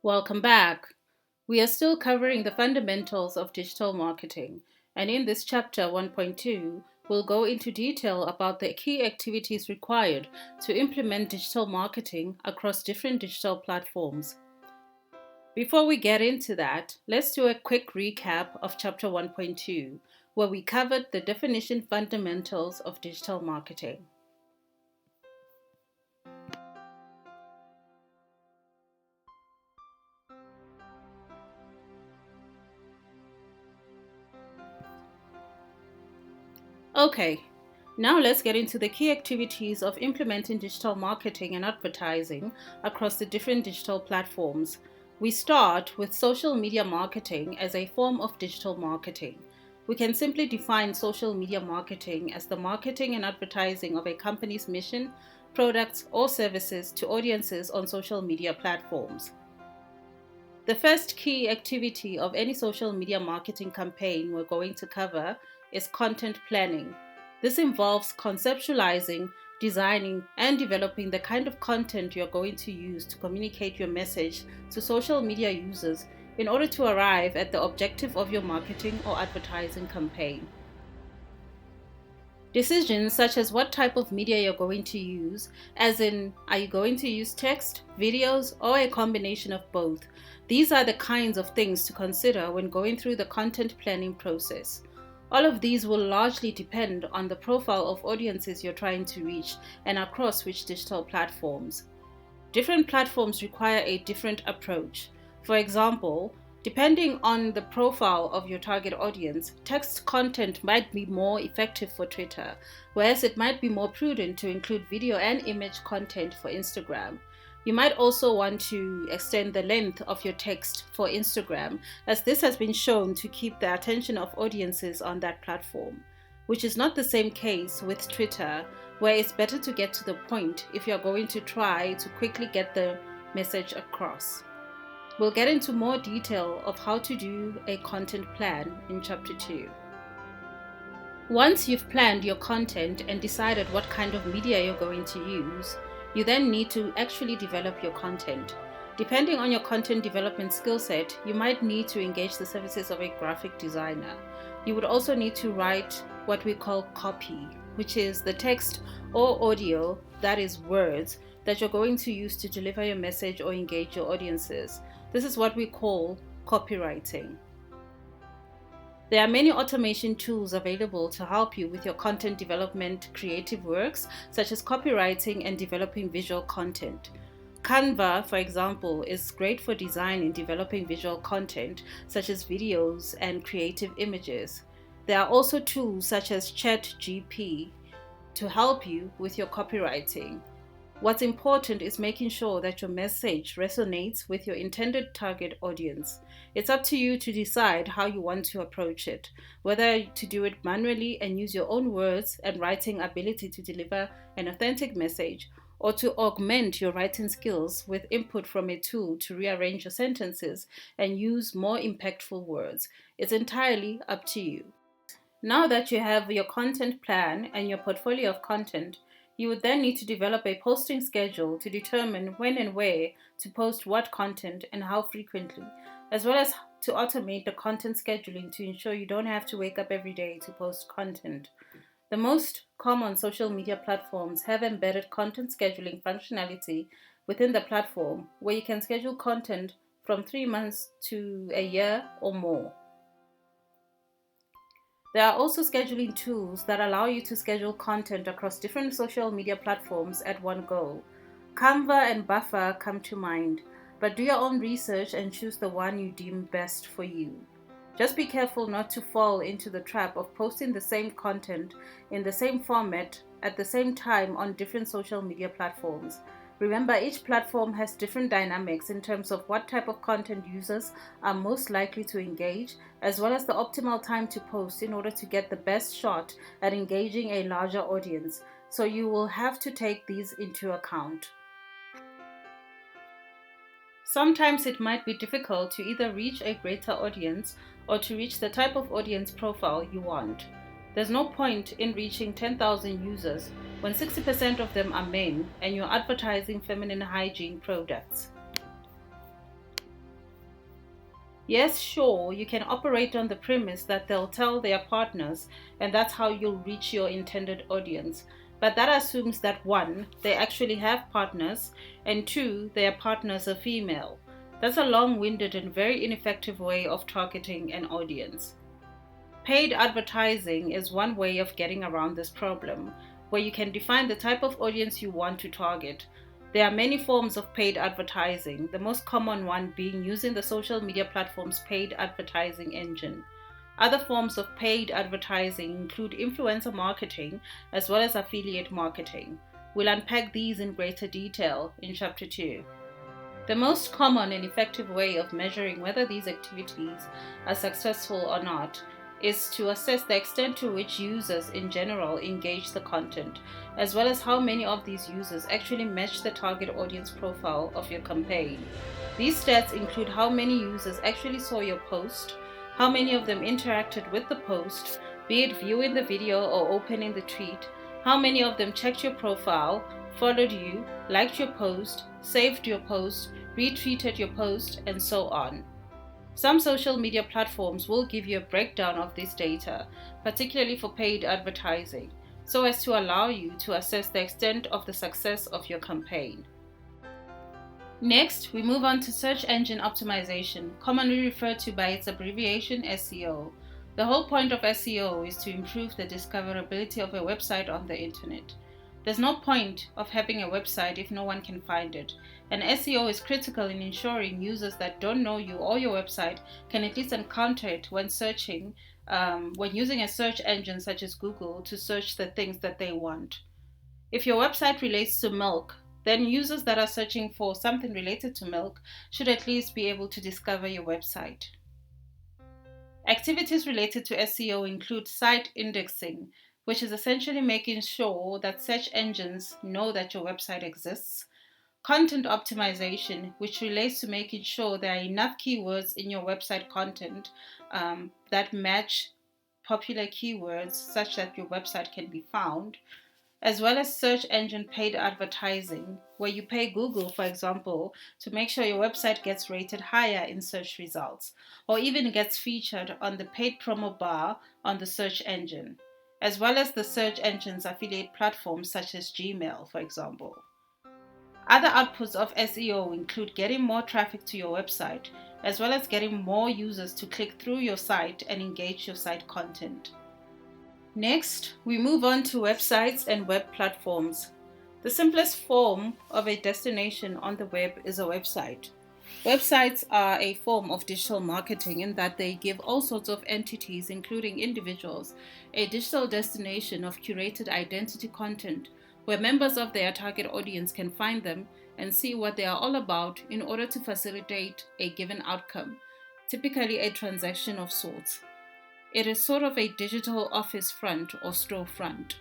Welcome back. We are still covering the fundamentals of digital marketing, and in this chapter 1.2, we'll go into detail about the key activities required to implement digital marketing across different digital platforms. Before we get into that, let's do a quick recap of chapter 1.2, where we covered the definition fundamentals of digital marketing. Okay, now let's get into the key activities of implementing digital marketing and advertising across the different digital platforms. We start with social media marketing as a form of digital marketing. We can simply define social media marketing as the marketing and advertising of a company's mission, products, or services to audiences on social media platforms. The first key activity of any social media marketing campaign we're going to cover is content planning. This involves conceptualizing, designing, and developing the kind of content you're going to use to communicate your message to social media users in order to arrive at the objective of your marketing or advertising campaign. Decisions such as what type of media you're going to use, as in, are you going to use text, videos, or a combination of both? These are the kinds of things to consider when going through the content planning process. All of these will largely depend on the profile of audiences you're trying to reach and across which digital platforms. Different platforms require a different approach. For example, depending on the profile of your target audience, text content might be more effective for Twitter, whereas it might be more prudent to include video and image content for Instagram. You might also want to extend the length of your text for Instagram, as this has been shown to keep the attention of audiences on that platform, which is not the same case with Twitter, where it's better to get to the point if you're going to try to quickly get the message across. We'll get into more detail of how to do a content plan in chapter 2. Once you've planned your content and decided what kind of media you're going to use, you then need to actually develop your content. Depending on your content development skill set, you might need to engage the services of a graphic designer. You would also need to write what we call copy, which is the text or audio, that is words, that you're going to use to deliver your message or engage your audiences. This is what we call copywriting. There are many automation tools available to help you with your content development creative works, such as copywriting and developing visual content. Canva, for example, is great for design and developing visual content, such as videos and creative images. There are also tools such as ChatGPT to help you with your copywriting. What's important is making sure that your message resonates with your intended target audience. It's up to you to decide how you want to approach it, whether to do it manually and use your own words and writing ability to deliver an authentic message, or to augment your writing skills with input from a tool to rearrange your sentences and use more impactful words. It's entirely up to you. Now that you have your content plan and your portfolio of content, you would then need to develop a posting schedule to determine when and where to post what content and how frequently, as well as to automate the content scheduling to ensure you don't have to wake up every day to post content. The most common social media platforms have embedded content scheduling functionality within the platform where you can schedule content from 3 months to a year or more. There are also scheduling tools that allow you to schedule content across different social media platforms at one go. Canva and Buffer come to mind, but do your own research and choose the one you deem best for you. Just be careful not to fall into the trap of posting the same content in the same format at the same time on different social media platforms. Remember, each platform has different dynamics in terms of what type of content users are most likely to engage, as well as the optimal time to post in order to get the best shot at engaging a larger audience. So you will have to take these into account. Sometimes it might be difficult to either reach a greater audience or to reach the type of audience profile you want. There's no point in reaching 10,000 users when 60% of them are men and you're advertising feminine hygiene products. Yes, sure, you can operate on the premise that they'll tell their partners, and that's how you'll reach your intended audience. But that assumes that one, they actually have partners, and two, their partners are female. That's a long winded and very ineffective way of targeting an audience. Paid advertising is one way of getting around this problem, where you can define the type of audience you want to target. There are many forms of paid advertising, the most common one being using the social media platform's paid advertising engine. Other forms of paid advertising include influencer marketing as well as affiliate marketing. We'll unpack these in greater detail in Chapter 2. The most common and effective way of measuring whether these activities are successful or not is to assess the extent to which users in general engage the content, as well as how many of these users actually match the target audience profile of your campaign. These stats include how many users actually saw your post, how many of them interacted with the post, be it viewing the video or opening the tweet, how many of them checked your profile, followed you, liked your post, saved your post, retweeted your post, and so on. Some social media platforms will give you a breakdown of this data, particularly for paid advertising, so as to allow you to assess the extent of the success of your campaign. Next, we move on to search engine optimization, commonly referred to by its abbreviation SEO. The whole point of SEO is to improve the discoverability of a website on the internet. There's no point of having a website if no one can find it, and SEO is critical in ensuring users that don't know you or your website can at least encounter it when searching, when using a search engine such as Google to search the things that they want. If your website relates to milk, then users that are searching for something related to milk should at least be able to discover your website. Activities related to SEO include site indexing, which is essentially making sure that search engines know that your website exists. Content optimization, which relates to making sure there are enough keywords in your website content that match popular keywords such that your website can be found, as well as search engine paid advertising, where you pay Google, for example, to make sure your website gets rated higher in search results, or even gets featured on the paid promo bar on the search engine, as well as the search engine's affiliate platforms such as Gmail, for example. Other outputs of SEO include getting more traffic to your website, as well as getting more users to click through your site and engage your site content. Next, we move on to websites and web platforms. The simplest form of a destination on the web is a website. Websites are a form of digital marketing in that they give all sorts of entities, including individuals, a digital destination of curated identity content where members of their target audience can find them and see what they are all about in order to facilitate a given outcome, typically a transaction of sorts. It is sort of a digital office front or storefront.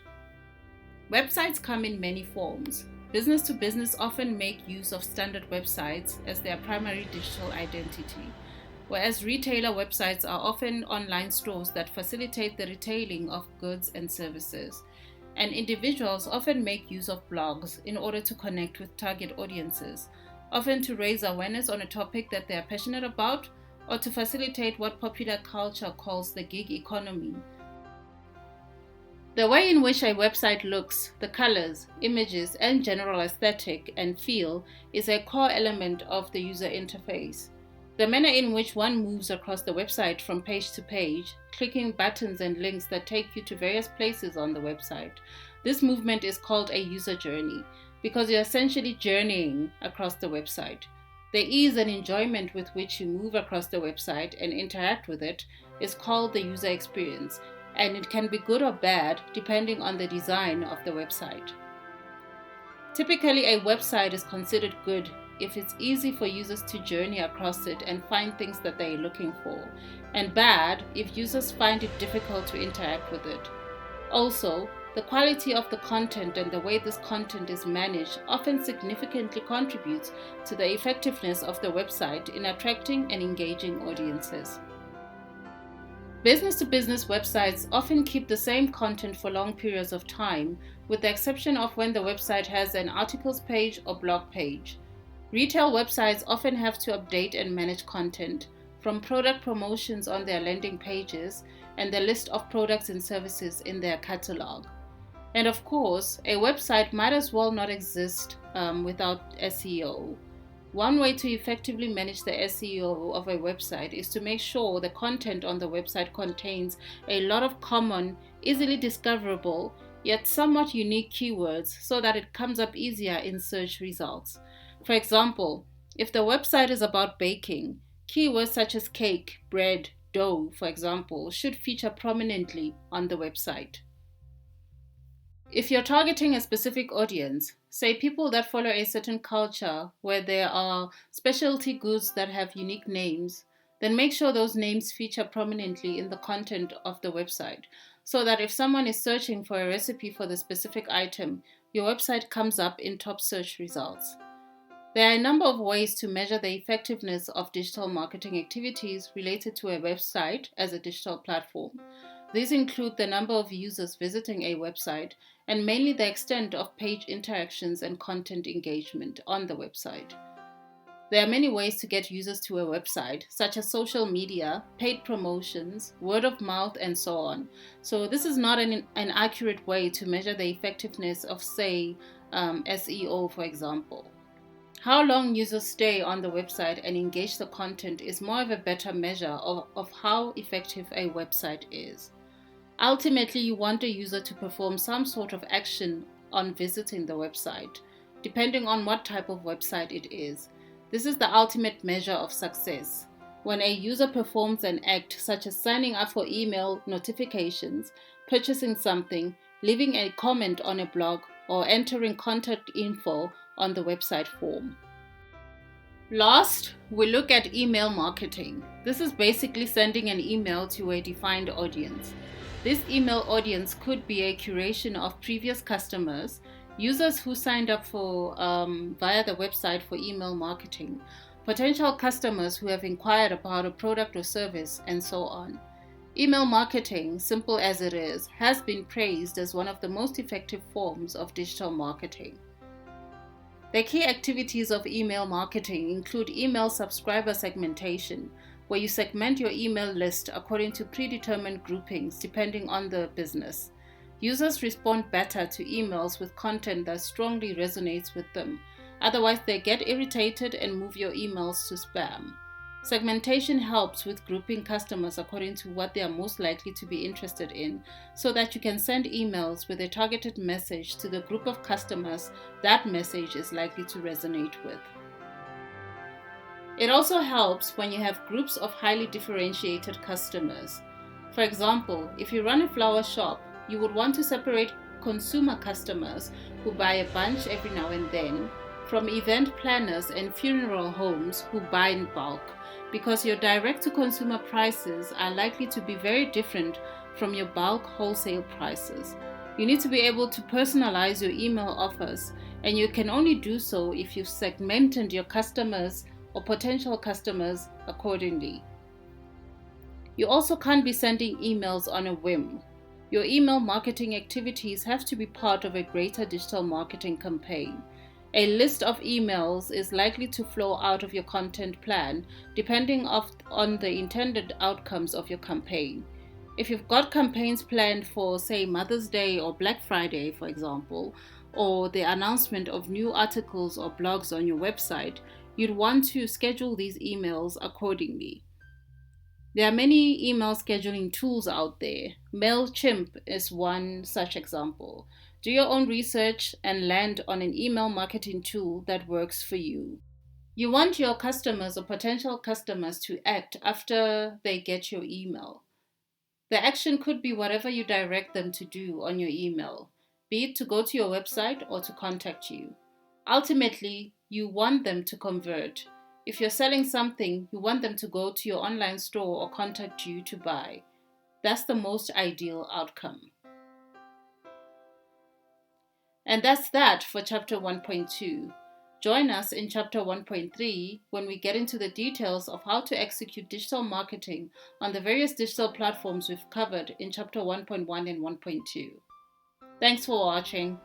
Websites come in many forms. Business to business often make use of standard websites as their primary digital identity, whereas retailer websites are often online stores that facilitate the retailing of goods and services. And individuals often make use of blogs in order to connect with target audiences, often to raise awareness on a topic that they are passionate about or to facilitate what popular culture calls the gig economy. The way in which a website looks, the colors, images, and general aesthetic and feel is a core element of the user interface. The manner in which one moves across the website from page to page, clicking buttons and links that take you to various places on the website. This movement is called a user journey because you're essentially journeying across the website. The ease and enjoyment with which you move across the website and interact with it is called the user experience, and it can be good or bad depending on the design of the website. Typically, a website is considered good if it's easy for users to journey across it and find things that they're looking for, and bad if users find it difficult to interact with it. Also, the quality of the content and the way this content is managed often significantly contributes to the effectiveness of the website in attracting and engaging audiences. Business-to-business websites often keep the same content for long periods of time, with the exception of when the website has an articles page or blog page. Retail websites often have to update and manage content, from product promotions on their landing pages and the list of products and services in their catalog. And of course, a website might as well not exist without SEO. One way to effectively manage the SEO of a website is to make sure the content on the website contains a lot of common, easily discoverable, yet somewhat unique keywords so that it comes up easier in search results. For example, if the website is about baking, keywords such as cake, bread, dough, for example, should feature prominently on the website. If you're targeting a specific audience, say people that follow a certain culture where there are specialty goods that have unique names, then make sure those names feature prominently in the content of the website so that if someone is searching for a recipe for the specific item, your website comes up in top search results. There are a number of ways to measure the effectiveness of digital marketing activities related to a website as a digital platform. These include the number of users visiting a website and mainly the extent of page interactions and content engagement on the website. There are many ways to get users to a website, such as social media, paid promotions, word of mouth, and so on. So this is not an accurate way to measure the effectiveness of, say, SEO, for example. How long users stay on the website and engage the content is more of a better measure of how effective a website is. Ultimately, you want a user to perform some sort of action on visiting the website, depending on what type of website it is. This is the ultimate measure of success. When a user performs an act such as signing up for email notifications, purchasing something, leaving a comment on a blog, or entering contact info on the website form. Last, we look at email marketing. This is basically sending an email to a defined audience. This email audience could be a curation of previous customers, users who signed up for via the website for email marketing, potential customers who have inquired about a product or service, and so on. Email marketing, simple as it is, has been praised as one of the most effective forms of digital marketing. The key activities of email marketing include email subscriber segmentation, where you segment your email list according to predetermined groupings depending on the business. Users respond better to emails with content that strongly resonates with them. Otherwise, they get irritated and move your emails to spam. Segmentation helps with grouping customers according to what they are most likely to be interested in, so that you can send emails with a targeted message to the group of customers that message is likely to resonate with. It also helps when you have groups of highly differentiated customers. For example, if you run a flower shop, you would want to separate consumer customers who buy a bunch every now and then from event planners and funeral homes who buy in bulk, because your direct-to-consumer prices are likely to be very different from your bulk wholesale prices. You need to be able to personalize your email offers, and you can only do so if you've segmented your customers or potential customers accordingly. You also can't be sending emails on a whim. Your email marketing activities have to be part of a greater digital marketing campaign. A list of emails is likely to flow out of your content plan depending on the intended outcomes of your campaign. If you've got campaigns planned for, say, Mother's Day or Black Friday, for example, or the announcement of new articles or blogs on your website, you'd want to schedule these emails accordingly. There are many email scheduling tools out there. MailChimp is one such example. Do your own research and land on an email marketing tool that works for you. You want your customers or potential customers to act after they get your email. The action could be whatever you direct them to do on your email, be it to go to your website or to contact you. Ultimately, you want them to convert. If you're selling something, you want them to go to your online store or contact you to buy. That's the most ideal outcome. And that's that for Chapter 1.2. Join us in Chapter 1.3 when we get into the details of how to execute digital marketing on the various digital platforms we've covered in Chapter 1.1 and 1.2. Thanks for watching.